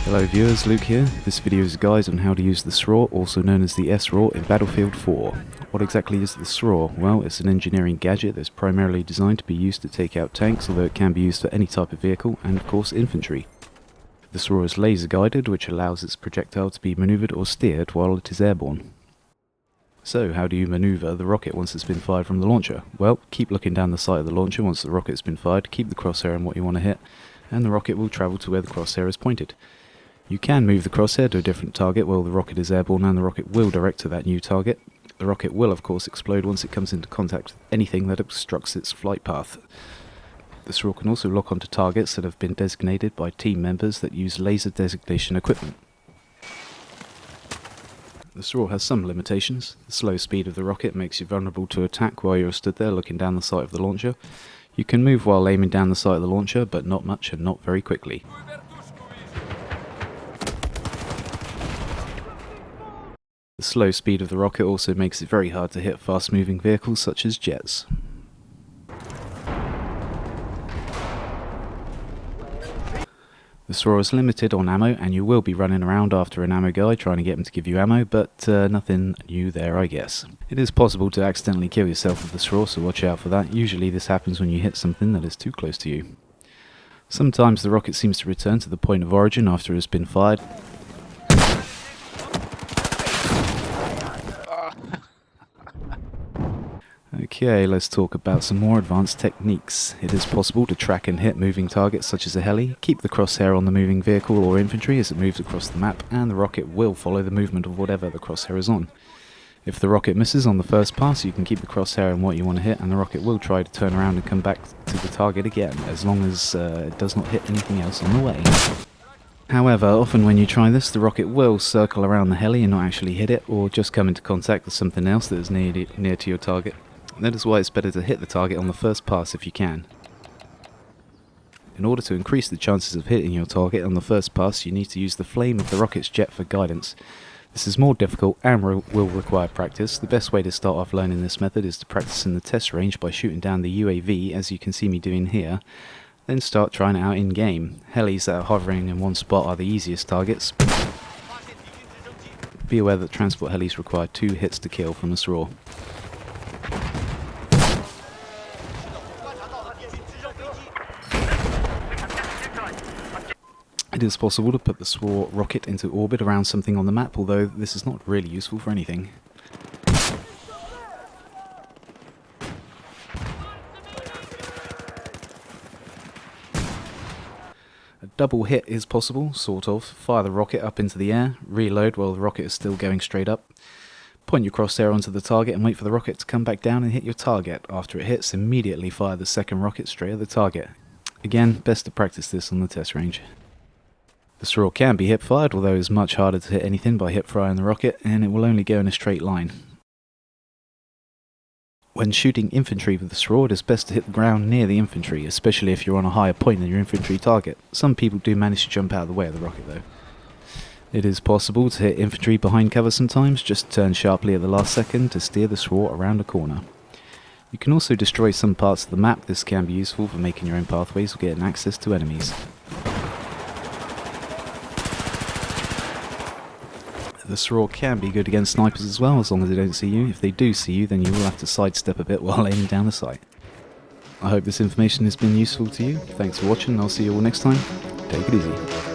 Hello viewers, Luke here. This video is a guide on how to use the Sraw, also known as the Sraw, in Battlefield 4. What exactly is the Sraw? Well, it's an engineering gadget that's primarily designed to be used to take out tanks, although it can be used for any type of vehicle, and of course infantry. The Sraw is laser guided, which allows its projectile to be manoeuvred or steered while it is airborne. So, how do you manoeuvre the rocket once it's been fired from the launcher? Well, keep looking down the sight of the launcher once the rocket's been fired, keep the crosshair on what you want to hit, and the rocket will travel to where the crosshair is pointed. You can move the crosshair to a different target while the rocket is airborne, and the rocket will direct to that new target. The rocket will of course explode once it comes into contact with anything that obstructs its flight path. The Sraw can also lock onto targets that have been designated by team members that use laser designation equipment. The Sraw has some limitations. The slow speed of the rocket makes you vulnerable to attack while you're stood there looking down the sight of the launcher. You can move while aiming down the sight of the launcher, but not much and not very quickly. The slow speed of the rocket also makes it very hard to hit fast-moving vehicles such as jets. The Sraw is limited on ammo, and you will be running around after an ammo guy trying to get him to give you ammo, but nothing new there, I guess. It is possible to accidentally kill yourself with the Sraw, so watch out for that. Usually this happens when you hit something that is too close to you. Sometimes the rocket seems to return to the point of origin after it has been fired. Okay, let's talk about some more advanced techniques. It is possible to track and hit moving targets such as a heli, keep the crosshair on the moving vehicle or infantry as it moves across the map, and the rocket will follow the movement of whatever the crosshair is on. If the rocket misses on the first pass, you can keep the crosshair on what you want to hit, and the rocket will try to turn around and come back to the target again, as long as it does not hit anything else on the way. However, often when you try this, the rocket will circle around the heli and not actually hit it, or just come into contact with something else that is near to your target. That is why it's better to hit the target on the first pass if you can. In order to increase the chances of hitting your target on the first pass, you need to use the flame of the rocket's jet for guidance. This is more difficult and will require practice. The best way to start off learning this method is to practice in the test range by shooting down the UAV, as you can see me doing here, then start trying it out in game. Helis that are hovering in one spot are the easiest targets. Be aware that transport helis require 2 hits to kill from the Sraw. It is possible to put the Sraw rocket into orbit around something on the map, although this is not really useful for anything. A double hit is possible, sort of. Fire the rocket up into the air, reload while the rocket is still going straight up. Point your crosshair onto the target and wait for the rocket to come back down and hit your target. After it hits, immediately fire the second rocket straight at the target. Again, best to practice this on the test range. The Sraw can be hip-fired, although it is much harder to hit anything by hip-firing the rocket, and it will only go in a straight line. When shooting infantry with the Sraw, it is best to hit the ground near the infantry, especially if you're on a higher point than your infantry target. Some people do manage to jump out of the way of the rocket though. It is possible to hit infantry behind cover sometimes, just turn sharply at the last second to steer the Sraw around a corner. You can also destroy some parts of the map. This can be useful for making your own pathways or getting access to enemies. The Sraw can be good against snipers as well, as long as they don't see you. If they do see you, then you will have to sidestep a bit while aiming down the sight. I hope this information has been useful to you. Thanks for watching, and I'll see you all next time. Take it easy.